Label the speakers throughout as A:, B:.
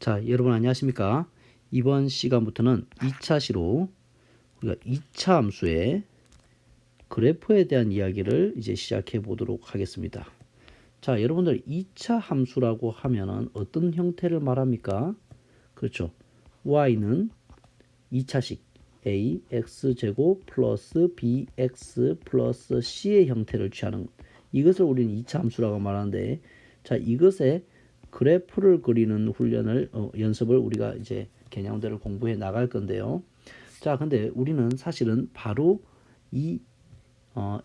A: 자, 여러분 안녕하십니까? 이번 시간부터는 2차 시로 우리가 2차 함수의 그래프에 대한 이야기를 이제 시작해 보도록 하겠습니다. 자, 여러분들 2차 함수라고 하면은 어떤 형태를 말합니까? 그렇죠. y는 2차식 ax 제곱 플러스 bx 플러스 c의 형태를 취하는 이것을 우리는 2차 함수라고 말하는데, 자, 이것의 그래프를 그리는 훈련을 연습을 우리가 이제 개념대로 공부해 나갈 건데요. 자, 근데 우리는 사실은 바로 이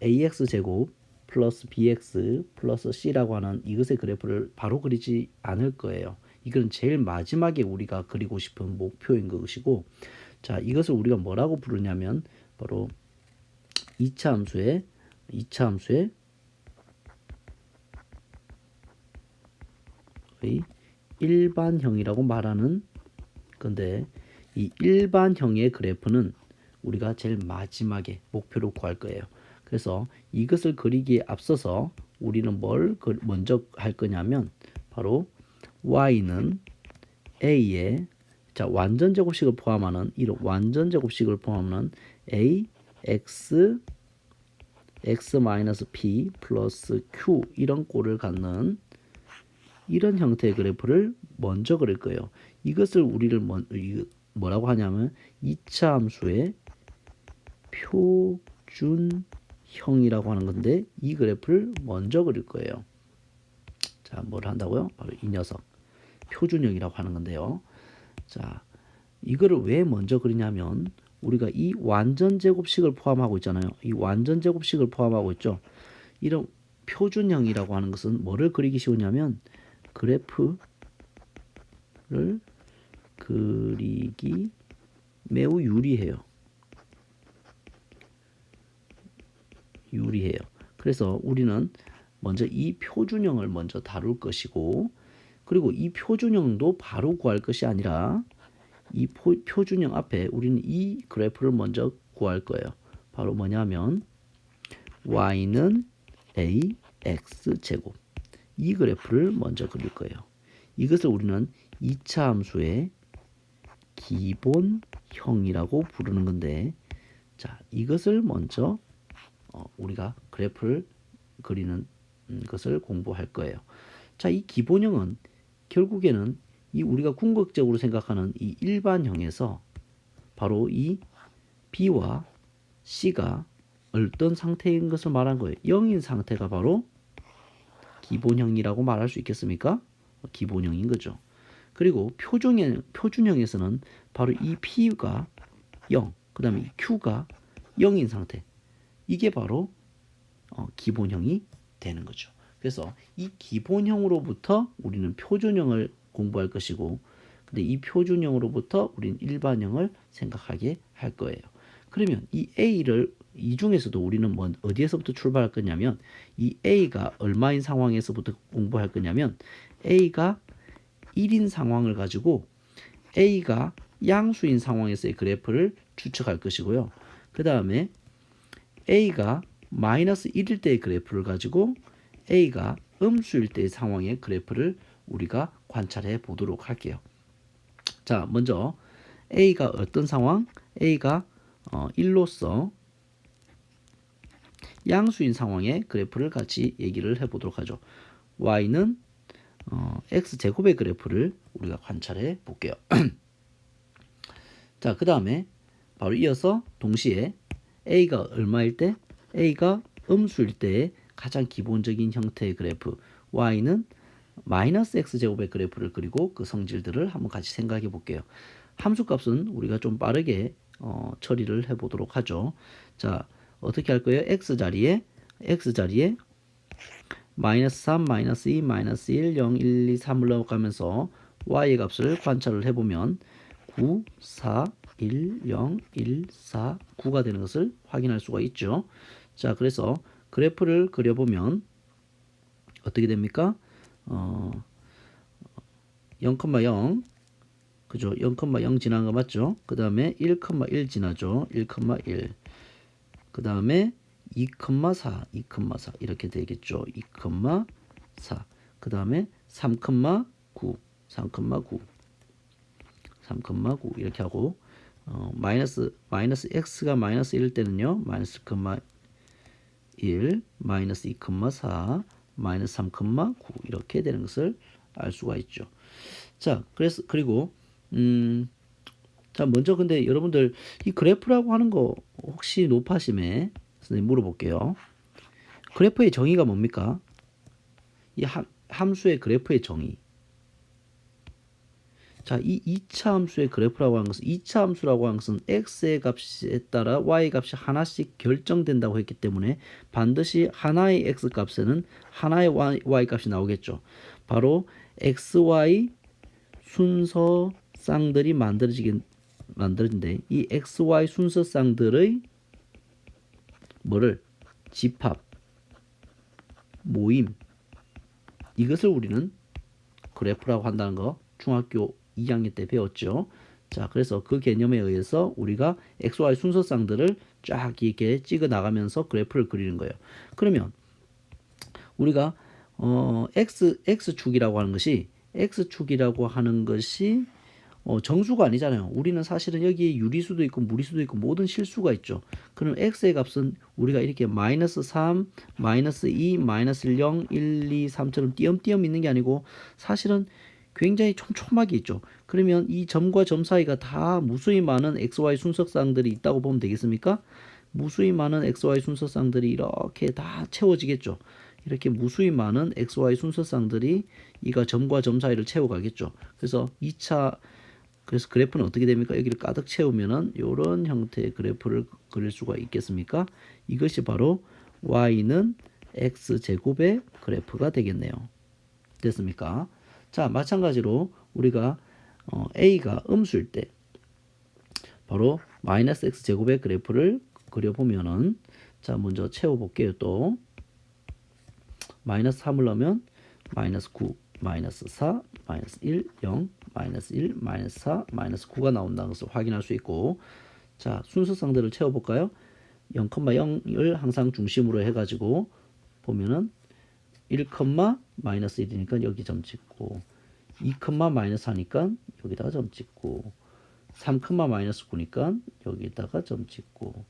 A: ax 제곱 플러스 bx 플러스 c라고 하는 이것의 그래프를 바로 그리지 않을 거예요. 이건 제일 마지막에 우리가 그리고 싶은 목표인 것이고, 자, 이것을 우리가 뭐라고 부르냐면 바로 2차 함수의 일반형이라고 말하는 건데, 이 일반형의 그래프는 우리가 제일 마지막에 목표로 구할 거예요. 그래서 이것을 그리기에 앞서서 우리는 뭘 먼저 할 거냐면 바로 y는 a의 자, 완전 제곱식을 포함하는 이런 완전 제곱식을 포함하는 a x x-p 플러스 q 이런 꼴을 갖는 이런 형태의 그래프를 먼저 그릴 거예요. 이것을 우리를 뭐라고 하냐면 2차 함수의 표준형이라고 하는 건데, 이 그래프를 먼저 그릴 거예요. 자, 뭘 한다고요? 바로 이 녀석 표준형이라고 하는 건데요. 자, 이거를 왜 먼저 그리냐면 우리가 이 완전 제곱식을 포함하고 있잖아요. 이 완전 제곱식을 포함하고 있죠. 이런 표준형이라고 하는 것은 뭐를 그리기 쉬우냐면 그래프를 그리기 매우 유리해요. 그래서 우리는 먼저 이 표준형을 먼저 다룰 것이고, 그리고 이 표준형도 바로 구할 것이 아니라 이 표준형 앞에 우리는 이 그래프를 먼저 구할 거예요. 바로 뭐냐면 y는 ax 제곱 이 그래프를 먼저 그릴 거예요. 이것을 우리는 2차 함수의 기본형이라고 부르는 건데, 자, 이것을 먼저 우리가 그래프를 그리는 것을 공부할 거예요. 자, 이 기본형은 결국에는 이 우리가 궁극적으로 생각하는 이 일반형에서 바로 이 b와 c가 어떤 상태인 것을 말한 거예요. 0인 상태가 바로 기본형이라고 말할 수 있겠습니까? 기본형인 거죠. 그리고 표준형에서는 바로 이 p가 0, 그 다음에 이 q가 0인 상태, 이게 바로 기본형이 되는 거죠. 그래서 이 기본형으로부터 우리는 표준형을 공부할 것이고, 근데 이 표준형으로부터 우리는 일반형을 생각하게 할 거예요. 그러면 이 a를 이 중에서도 우리는 어디에서부터 출발할 거냐면 이 a가 얼마인 상황에서부터 공부할 거냐면 a가 1인 상황을 가지고 a가 양수인 상황에서의 그래프를 추측할 것이고요. 그 다음에 a가 마이너스 1일 때의 그래프를 가지고 a가 음수일 때의 상황의 그래프를 우리가 관찰해 보도록 할게요. 자, 먼저 a가 어떤 상황? a가 1로서 양수인 상황의 그래프를 같이 얘기를 해보도록 하죠. y는 x제곱의 그래프를 우리가 관찰해 볼게요. 자, 그 다음에 바로 이어서 동시에 a가 얼마일 때? a가 음수일 때의 가장 기본적인 형태의 그래프 y는 마이너스 x제곱의 그래프를 그리고 그 성질들을 한번 같이 생각해 볼게요. 함수값은 우리가 좀 빠르게 처리를 해 보도록 하죠. 자, 어떻게 할 거예요? x자리에 마이너스 3, 마이너스 2, 마이너스 1, 0, 1, 2, 3을 넣어가면서 y의 값을 관찰을 해보면 9, 4, 1, 0, 1, 4, 9가 되는 것을 확인할 수가 있죠. 자, 그래서 그래프를 그려보면 어떻게 됩니까? 0,0 그죠? 0,0 지난 거 맞죠? 그 다음에 1,1 지나죠. 1,1 그 다음에 2,4 이렇게 되겠죠. 2,4 그 다음에 3,9 3,9 이렇게 하고 마이너스 x가 마이너스 1일 때는요. 마이너스 1, 마이너스 2,4, 마이너스 3,9 이렇게 되는 것을 알 수가 있죠. 자, 그리고 자, 먼저 근데 여러분들 이 그래프라고 하는 거 혹시 높아심에 선생님 물어볼게요. 그래프의 정의가 뭡니까? 이 함수의 그래프의 정의. 자, 이 2차 함수의 그래프라고 하는 것은 2차 함수라고 하는 것은 x의 값에 따라 y 값이 하나씩 결정된다고 했기 때문에 반드시 하나의 x 값에는 하나의 y 값이 나오겠죠. 바로 xy 순서 쌍들이 만들어진대. 이 xy 순서 쌍들의 뭐를 집합, 모임, 이것을 우리는 그래프라고 한다는 거 중학교 2학년 때 배웠죠. 자, 그래서 그 개념에 의해서 우리가 XY 순서쌍들을 쫙 이렇게 찍어 나가면서 그래프를 그리는 거예요. 그러면 우리가 X축이라고 하는 것이 정수가 아니잖아요. 우리는 사실은 여기에 유리수도 있고 무리수도 있고 모든 실수가 있죠. 그럼 x의 값은 우리가 이렇게 마이너스 3, 마이너스 2, 마이너스 0, 1, 2, 3처럼 띄엄띄엄 있는 게 아니고 사실은 굉장히 촘촘하게 있죠. 그러면 이 점과 점 사이가 다 무수히 많은 xy 순서쌍들이 있다고 보면 되겠습니까? 무수히 많은 xy 순서쌍들이 이렇게 다 채워지겠죠. 이렇게 무수히 많은 xy 순서쌍들이 이가 점과 점 사이를 채워가겠죠. 그래서 그래프는 어떻게 됩니까? 여기를 가득 채우면은 이런 형태의 그래프를 그릴 수가 있겠습니까? 이것이 바로 y는 x제곱의 그래프가 되겠네요. 됐습니까? 자, 마찬가지로 우리가 a가 음수일 때 바로 마이너스 x제곱의 그래프를 그려보면은 자, 먼저 채워볼게요. 또 마이너스 3을 넣으면 마이너스 9, 마이너스 4, 마이너스 1, 0, 마이너스 1, 마이너스 4, 마이너스 9가 나온다는 것을 확인할 수 있고, 자, 순서쌍들을 채워볼까요? 0,0을 항상 중심으로 해가지고 보면은 1, 마이너스 1이니까 여기 점 찍고, 2, 마이너스 4니까 여기다가 점 찍고, 3, 마이너스 9니까 여기다가 점 찍고,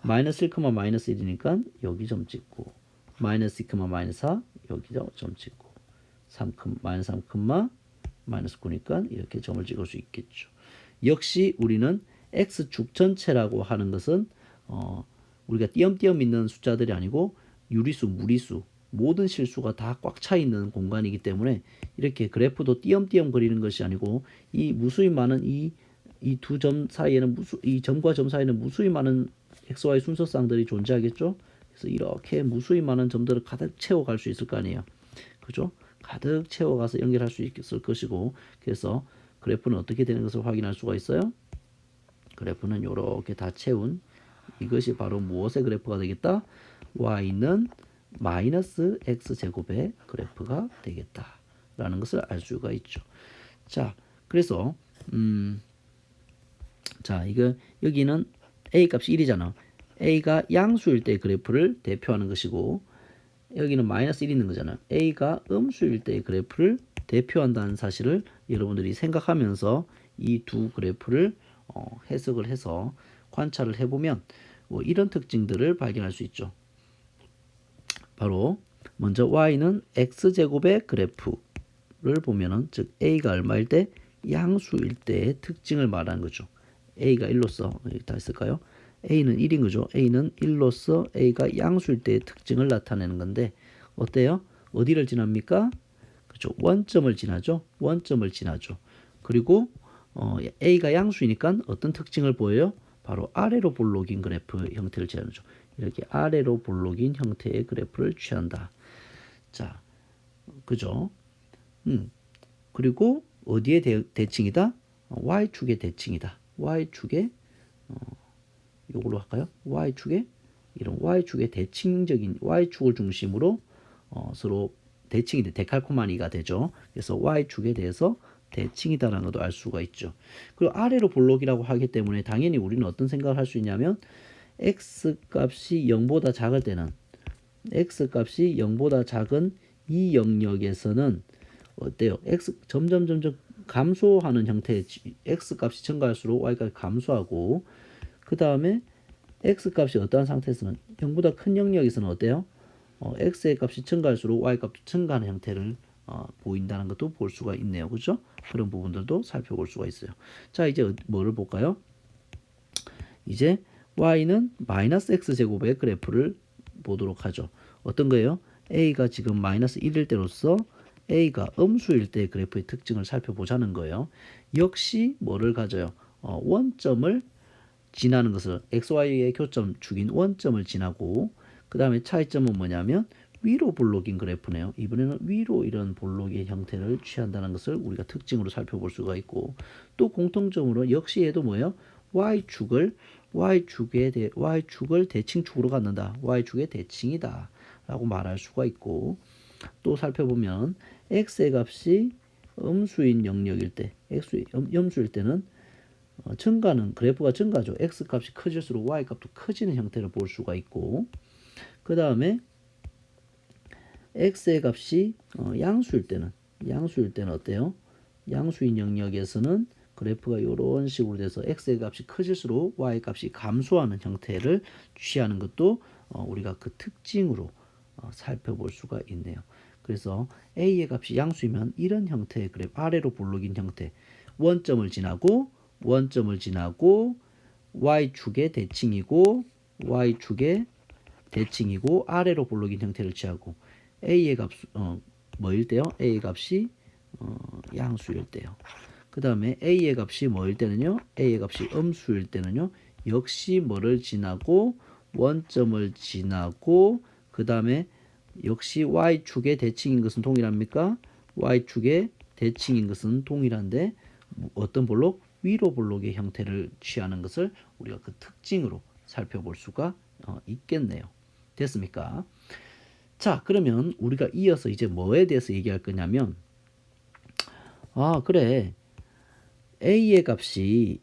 A: 마이너스 1, 마이너스 1이니까 여기 점 찍고, 마이너스 2, 마이너스 4 여기다 점 찍고, 마이너스 3, 마이너스 9니까 이렇게 점을 찍을 수 있겠죠. 역시 우리는 x축 전체라고 하는 것은 우리가 띄엄띄엄 있는 숫자들이 아니고 유리수, 무리수, 모든 실수가 다 꽉 차 있는 공간이기 때문에 이렇게 그래프도 띄엄띄엄 그리는 것이 아니고 이 무수히 많은 이 두 점 사이에는 이 점과 점 사이에는 무수히 많은 xy 순서쌍들이 존재하겠죠. 그래서 이렇게 무수히 많은 점들을 가득 채워갈 수 있을 거 아니에요. 그죠? 가득 채워가서 연결할 수 있을 것이고, 그래서 그래프는 어떻게 되는 것을 확인할 수가 있어요. 그래프는 이렇게 다 채운 이것이 바로 무엇의 그래프가 되겠다? y는 마이너스 x제곱의 그래프가 되겠다라는 것을 알 수가 있죠. 자, 그래서 자, 이거 여기는 a 값이 1이잖아. a가 양수일 때 그래프를 대표하는 것이고, 여기는 마이너스 1이 있는 거잖아. a가 음수일 때의 그래프를 대표한다는 사실을 여러분들이 생각하면서 이 두 그래프를 해석을 해서 관찰을 해보면 이런 특징들을 발견할 수 있죠. 바로 먼저 y는 x제곱의 그래프를 보면은 즉 a가 얼마일 때 양수일 때의 특징을 말하는 거죠. a가 1로서 여기 다 있을까요? a는 1인 거죠. a는 1로서 a가 양수일 때의 특징을 나타내는 건데 어때요? 어디를 지납니까? 그렇죠. 원점을 지나죠. 원점을 지나죠. 그리고 a가 양수이니까 어떤 특징을 보여요? 바로 아래로 볼록인 그래프 형태를 취하죠. 이렇게 아래로 볼록인 형태의 그래프를 취한다. 자, 그죠? 그리고 어디에 대칭이다? y축의 대칭이다. y축의 요걸로 할까요? y축의 이런 y축의 대칭적인 y축을 중심으로 서로 대칭이 데칼코마니가 되죠. 그래서 y축에 대해서 대칭이다라는 것도 알 수가 있죠. 그리고 아래로 볼록이라고 하기 때문에 당연히 우리는 어떤 생각을 할 수 있냐면 x 값이 0보다 작을 때는 x 값이 0보다 작은 이 영역에서는 어때요? x 점점 감소하는 형태의 x 값이 증가할수록 y 값이 감소하고, 그 다음에 x 값이 어떠한 상태에서는 0보다 큰 영역에서는 어때요? x의 값이 증가할수록 y 값도 증가하는 형태를 보인다는 것도 볼 수가 있네요. 그죠? 그런 부분들도 살펴볼 수가 있어요. 자, 이제 뭐를 볼까요? 이제 y는 마이너스 x제곱의 그래프를 보도록 하죠. 어떤 거예요? a가 지금 마이너스 1일 때로서 a가 음수일 때 그래프의 특징을 살펴보자는 거예요. 역시 뭐를 가져요? 원점을 지나는 것을 xy의 교점 축인 원점을 지나고, 그 다음에 차이점은 뭐냐면 위로 볼록인 그래프네요. 이번에는 위로 이런 볼록의 형태를 취한다는 것을 우리가 특징으로 살펴볼 수가 있고, 또 공통점으로 역시 얘도 뭐예요? y축을 대칭축으로 갖는다. y축의 대칭이다 라고 말할 수가 있고, 또 살펴보면 x의 값이 음수인 영역일 때, 음수일 때는 증가는 그래프가 증가죠. x 값이 커질수록 y 값도 커지는 형태를 볼 수가 있고, 그 다음에 x의 값이 양수일 때는 어때요? 양수인 영역에서는 그래프가 이런 식으로 돼서 x의 값이 커질수록 y 값이 감소하는 형태를 취하는 것도 우리가 그 특징으로 살펴볼 수가 있네요. 그래서 a의 값이 양수이면 이런 형태의 그래프, 아래로 볼록인 형태, 원점을 지나고 y축의 대칭이고 아래로 볼록인 형태를 취하고, a의 값 뭐일 때요? a의 값이 양수일 때요. 그 다음에 a의 값이 뭐일 때는요? a의 값이 음수일 때는요? 역시 뭐를 지나고 원점을 지나고, 그 다음에 역시 y축의 대칭인 것은 동일합니까? y축의 대칭인 것은 동일한데 어떤 볼록? 위로 볼록의 형태를 취하는 것을 우리가 그 특징으로 살펴볼 수가 있겠네요. 됐습니까? 자, 그러면 우리가 이어서 이제 뭐에 대해서 얘기할 거냐면, 그래, a의 값이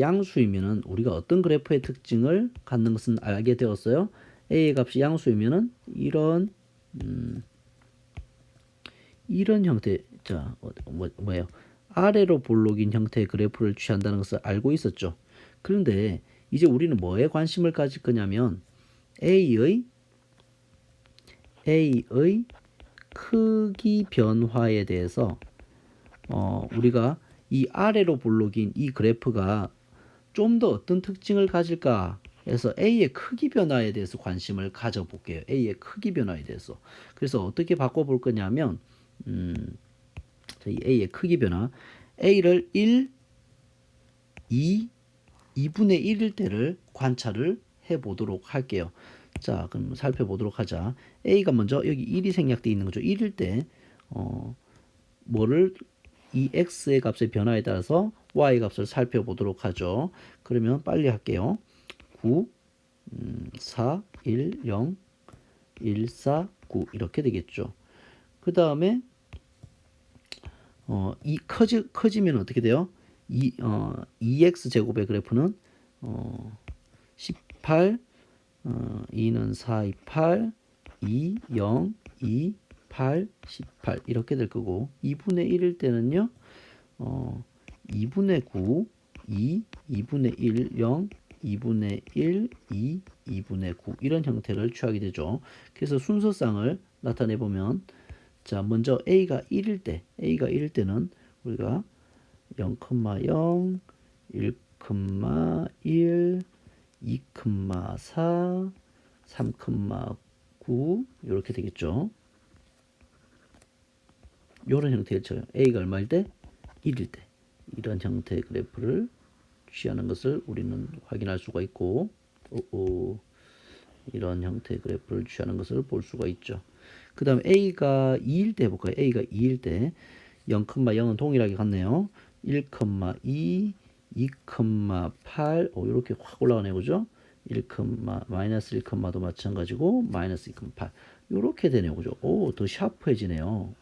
A: 양수이면은 우리가 어떤 그래프의 특징을 갖는 것은 알게 되었어요. a의 값이 양수이면은 이런 형태, 자, 뭐예요? 아래로 볼록인 형태의 그래프를 취한다는 것을 알고 있었죠. 그런데 이제 우리는 뭐에 관심을 가질 거냐면 a의 크기 변화에 대해서 우리가 이 아래로 볼록인 이 그래프가 좀 더 어떤 특징을 가질까 해서 a의 크기 변화에 대해서 관심을 가져볼게요. a의 크기 변화에 대해서. 그래서 어떻게 바꿔볼 거냐면 이 a의 크기 변화, a를 1, 2, 2분의 1일 때를 관찰을 해보도록 할게요. 자, 그럼 살펴보도록 하자. a가 먼저 여기 1이 생략되어 있는 거죠. 1일 때 뭐를 이 x의 값의 변화에 따라서 y 값을 살펴보도록 하죠. 그러면 빨리 할게요. 9, 4, 1, 0, 1, 4, 9 이렇게 되겠죠. 그 다음에 이 커지면 어떻게 돼요? 2x 제곱의 그래프는 18, 2는 4, 2, 8, 2, 0, 2, 8, 18 이렇게 될 거고, 2분의 1일 때는요 2분의 9, 2, 2분의 1, 0, 2분의 1, 2, 2분의 9 이런 형태를 취하게 되죠. 그래서 순서상을 나타내 보면, 자, 먼저 a가 1일 때는 우리가 0,0, 1,1, 2,4, 3,9 이렇게 되겠죠. 이런 형태를 쳐요. a가 얼마일 때? 1일 때. 이런 형태의 그래프를 취하는 것을 우리는 확인할 수가 있고, 이런 형태의 그래프를 취하는 것을 볼 수가 있죠. 그 다음에 a가 2일 때 해볼까요? a가 2일 때 0,0은 동일하게 같네요. 1,2, 2,8 이렇게 확 올라가네요. 그죠? 1, 마이너스 1,도 마찬가지고 마이너스 2,8 이렇게 되네요. 그죠? 더 샤프해지네요.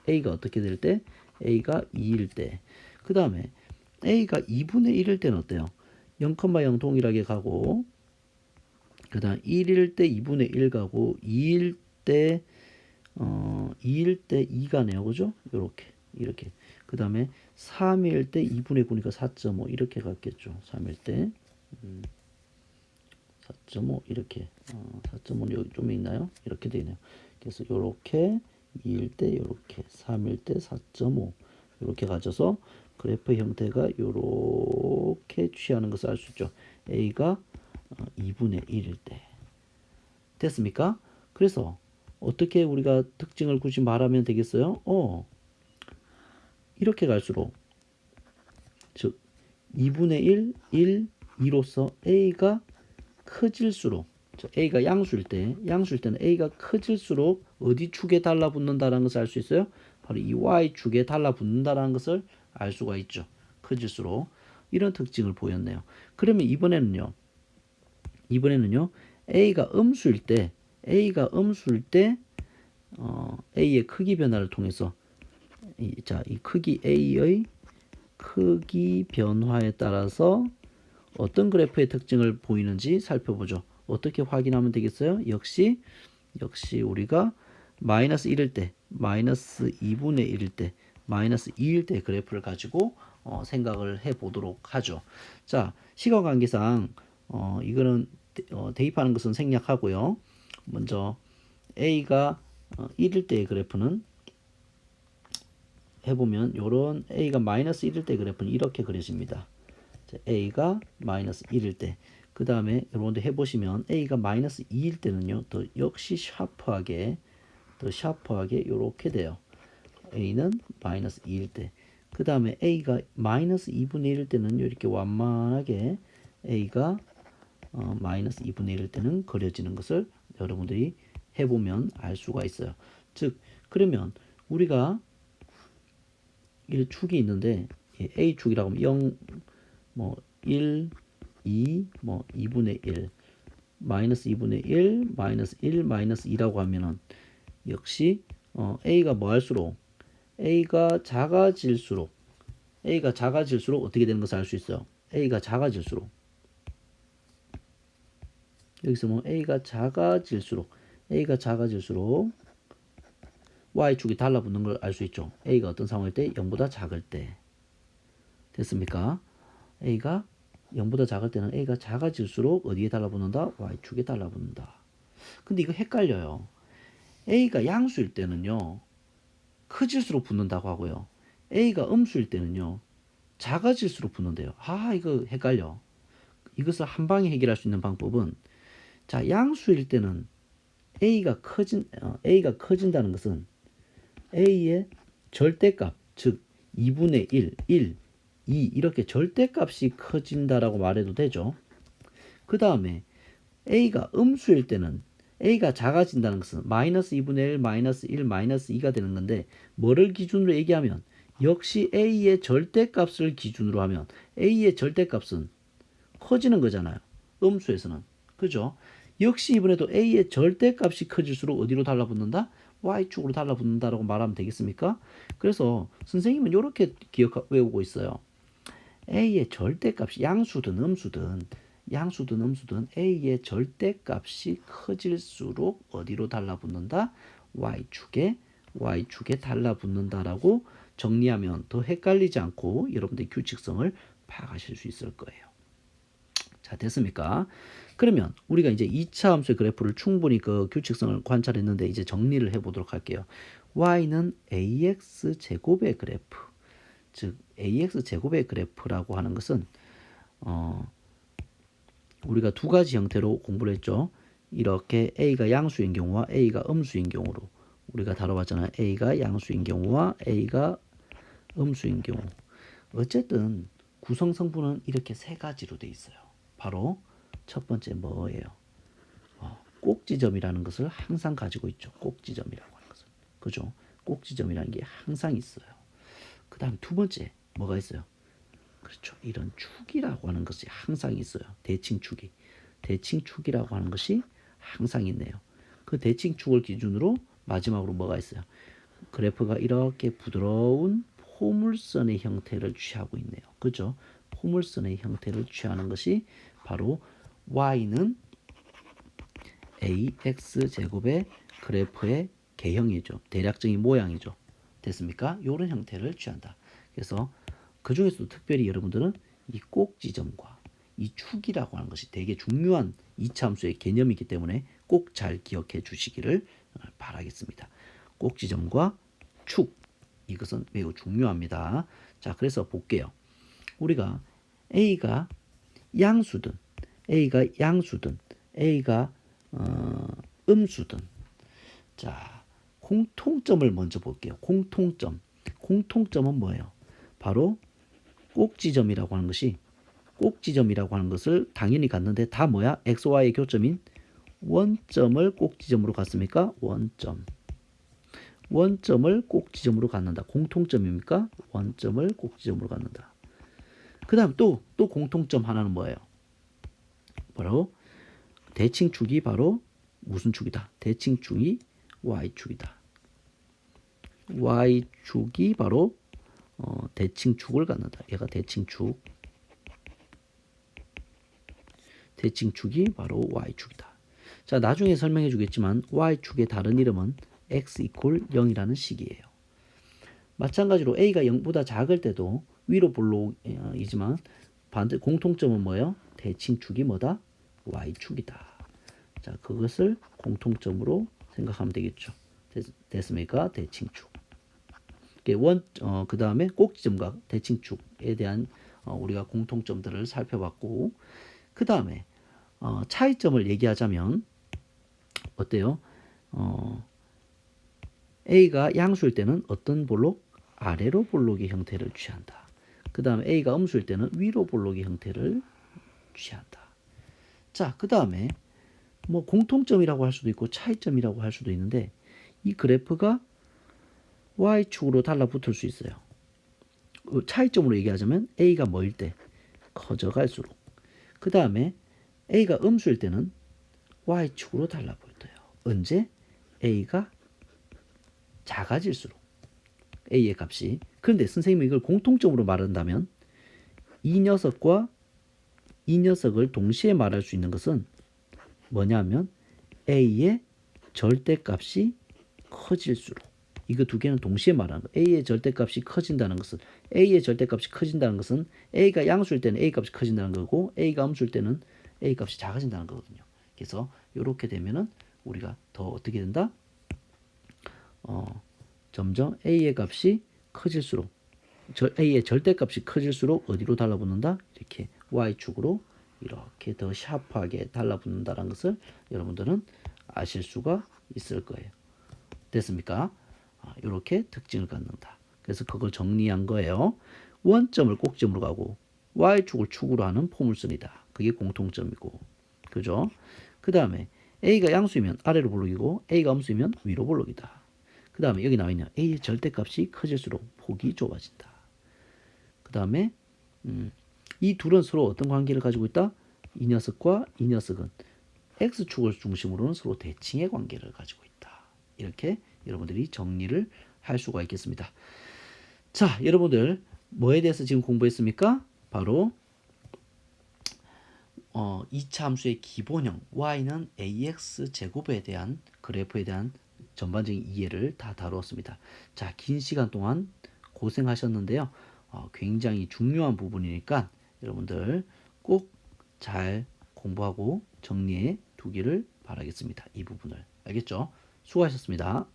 A: a가 어떻게 될 때? a가 2일 때. 그 다음에 a가 2분의 1일 때는 어때요? 0,0 동일하게 가고, 그 다음 1일 때 2분의 1 가고, 2일 때 2가네요. 그죠? 이렇게. 그 그 다음에 3일 때 2분의 9니까 4.5 이렇게 갔겠죠. 3일 때 4.5 이렇게 4.5는 여기 좀 있나요? 이렇게 되네요. 그래서 요렇게 2일 때 요렇게 3일 때 4.5 이렇게 가져서 그래프 형태가 요렇게 취하는 것을 알 수 있죠. A가 2분의 1일 때 됐습니까? 그래서 어떻게 우리가 특징을 굳이 말하면 되겠어요? 이렇게 갈수록 즉 2분의 1, 1, 2로서 A가 커질수록 A가 양수일 때는 A가 커질수록 어디 축에 달라붙는다는 것을 알 수 있어요? 바로 이 Y축에 달라붙는다는 것을 알 수가 있죠. 커질수록 이런 특징을 보였네요. 그러면 이번에는요. A가 음수일 때 A의 크기 변화를 통해서 이 크기 A의 크기 변화에 따라서 어떤 그래프의 특징을 보이는지 살펴보죠. 어떻게 확인하면 되겠어요? 역시 우리가 마이너스 1일 때, 마이너스 2분의 1일 때, 마이너스 2일 때 그래프를 가지고 생각을 해보도록 하죠. 자, 시간관계상 이거는 대입하는 것은 생략하고요. 먼저 A가 1일 때의 그래프는 해보면 요런 A가 마이너스 1일 때 그래프는 이렇게 그려집니다. A가 마이너스 1일 때, 그 다음에 여러분들 해보시면 A가 마이너스 2일 때는요, 더 역시 샤프하게 이렇게 돼요. A는 마이너스 2일 때, 그 다음에 A가 마이너스 2분의 1일 때는 이렇게 완만하게 A가 마이너스 2분의 1일 때는 그려지는 것을 여러분들이 해보면 알 수가 있어요. 즉, 그러면 우리가 이 축이 있는데 A축이라고 하면 0, 1, 2, 2분의 1, 마이너스 2분의 1, 마이너스 1, 마이너스 2라고 하면은 역시 A가 뭐 할수록 A가 작아질수록 어떻게 되는 것을 알 수 있어요. A가 작아질수록 여기서 A가 작아질수록 Y축이 달라붙는 걸 알 수 있죠. A가 어떤 상황일 때 0보다 작을 때 됐습니까? A가 0보다 작을 때는 A가 작아질수록 어디에 달라붙는다? Y축에 달라붙는다. 근데 이거 헷갈려요. A가 양수일 때는요. 커질수록 붙는다고 하고요. A가 음수일 때는요. 작아질수록 붙는데요. 이거 헷갈려. 이것을 한 방에 해결할 수 있는 방법은 양수일 때는 A가 커진다는 것은 A의 절대값, 즉 2분의 1, 2 이렇게 절대값이 커진다라고 말해도 되죠. 그 다음에 A가 음수일 때는 A가 작아진다는 것은 마이너스 2분의 1, 마이너스 1, 마이너스 2가 되는 건데 뭐를 기준으로 얘기하면 역시 A의 절대값을 기준으로 하면 A의 절대값은 커지는 거잖아요. 음수에서는. 그죠? 역시 이번에도 A의 절대값이 커질수록 어디로 달라붙는다? Y축으로 달라붙는다라고 말하면 되겠습니까? 그래서 선생님은 이렇게 외우고 있어요. A의 절대값이 양수든 음수든 A의 절대값이 커질수록 어디로 달라붙는다? Y축에 달라붙는다라고 정리하면 더 헷갈리지 않고 여러분들의 규칙성을 파악하실 수 있을 거예요. 자, 됐습니까? 그러면 우리가 이제 2차 함수의 그래프를 충분히 그 규칙성을 관찰했는데 이제 정리를 해보도록 할게요. Y는 AX 제곱의 그래프, 즉 AX 제곱의 그래프라고 하는 것은 우리가 두 가지 형태로 공부를 했죠. 이렇게 A가 양수인 경우와 A가 음수인 경우로 우리가 다뤄봤잖아요. A가 양수인 경우와 A가 음수인 경우. 어쨌든 구성 성분은 이렇게 세 가지로 돼 있어요. 바로 첫 번째 뭐예요? 꼭지점이라는 것을 항상 가지고 있죠. 꼭지점이라고 하는 것을. 그죠? 꼭지점이라는 게 항상 있어요. 그 다음 두 번째 뭐가 있어요? 그렇죠. 이런 축이라고 하는 것이 항상 있어요. 대칭축이라고 하는 것이 항상 있네요. 그 대칭축을 기준으로 마지막으로 뭐가 있어요? 그래프가 이렇게 부드러운 포물선의 형태를 취하고 있네요. 그죠? 포물선의 형태를 취하는 것이 바로 Y는 AX 제곱의 그래프의 개형이죠. 대략적인 모양이죠. 됐습니까? 이런 형태를 취한다. 그래서 그 중에서도 특별히 여러분들은 이 꼭지점과 이 축이라고 하는 것이 되게 중요한 이차 함수의 개념이기 때문에 꼭 잘 기억해 주시기를 바라겠습니다. 꼭지점과 축, 이것은 매우 중요합니다. 자, 그래서 볼게요. 우리가 A가 양수든 A가 음수든, 자, 공통점을 먼저 볼게요. 공통점은 뭐예요? 바로 꼭지점이라고 하는 것을 당연히 갔는데 다 뭐야? x, y의 교점인 원점을 꼭지점으로 갔습니까? 원점을 꼭지점으로 갖는다. 공통점입니까? 원점을 꼭지점으로 갖는다. 그 다음 또 공통점 하나는 뭐예요? 바로 대칭축이 바로 무슨 축이다? 대칭축이 y축이다. y축이 바로 대칭축을 갖는다. 얘가 대칭축이 바로 y축이다. 자, 나중에 설명해 주겠지만 y축의 다른 이름은 x = 0이라는 식이에요. 마찬가지로 a가 0보다 작을 때도 위로 볼록이지만 반대 공통점은 뭐예요? 대칭축이 뭐다? y축이다. 자, 그것을 공통점으로 생각하면 되겠죠. 됐습니까? 대칭축. 그 다음에 꼭지점과 대칭축에 대한 우리가 공통점들을 살펴봤고, 그 다음에 차이점을 얘기하자면 어때요? A가 양수일 때는 어떤 볼록? 아래로 볼록의 형태를 취한다. 그 다음에 A가 음수일 때는 위로 볼록의 형태를 취한다. 자, 그 다음에 뭐 공통점이라고 할 수도 있고 차이점이라고 할 수도 있는데, 이 그래프가 y축으로 달라붙을 수 있어요. 차이점으로 얘기하자면 A가 뭐일 때? 커져갈수록. 그 다음에 A가 음수일 때는 y축으로 달라붙어요. 언제? A가 작아질수록. A의 값이. 그런데 선생님이 이걸 공통점으로 말한다면 이 녀석과 이 녀석을 동시에 말할 수 있는 것은 뭐냐면 A의 절대값이 커질수록. 이거 두 개는 동시에 말하는 거예요. A의 절대값이 커진다는 것은 A가 양수일 때는 A 값이 커진다는 거고, A가 음수일 때는 A 값이 작아진다는 거거든요. 그래서 이렇게 되면은 우리가 더 어떻게 된다? 점점 A의 값이 커질수록, A의 절대값이 커질수록 어디로 달라붙는다? 이렇게 Y축으로 이렇게 더 샤프하게 달라붙는다는 것을 여러분들은 아실 수가 있을 거예요. 됐습니까? 이렇게 특징을 갖는다. 그래서 그걸 정리한 거예요. 원점을 꼭지점으로 가고 Y축을 축으로 하는 포물선이다. 그게 공통점이고, 그죠? 그 다음에 A가 양수이면 아래로 볼록이고 A가 음수이면 위로 볼록이다. 그 다음에 여기 나와 있는 A의 절대값이 커질수록 폭이 좁아진다. 그 다음에 이 둘은 서로 어떤 관계를 가지고 있다? 이 녀석과 이 녀석은 X축을 중심으로는 서로 대칭의 관계를 가지고 있다. 이렇게 여러분들이 정리를 할 수가 있겠습니다. 자, 여러분들 뭐에 대해서 지금 공부했습니까? 바로 2차 함수의 기본형 y는 ax 제곱에 대한 그래프에 대한 전반적인 이해를 다 다루었습니다. 자, 긴 시간 동안 고생하셨는데요. 굉장히 중요한 부분이니까 여러분들 꼭 잘 공부하고 정리해 두기를 바라겠습니다. 이 부분을. 알겠죠? 수고하셨습니다.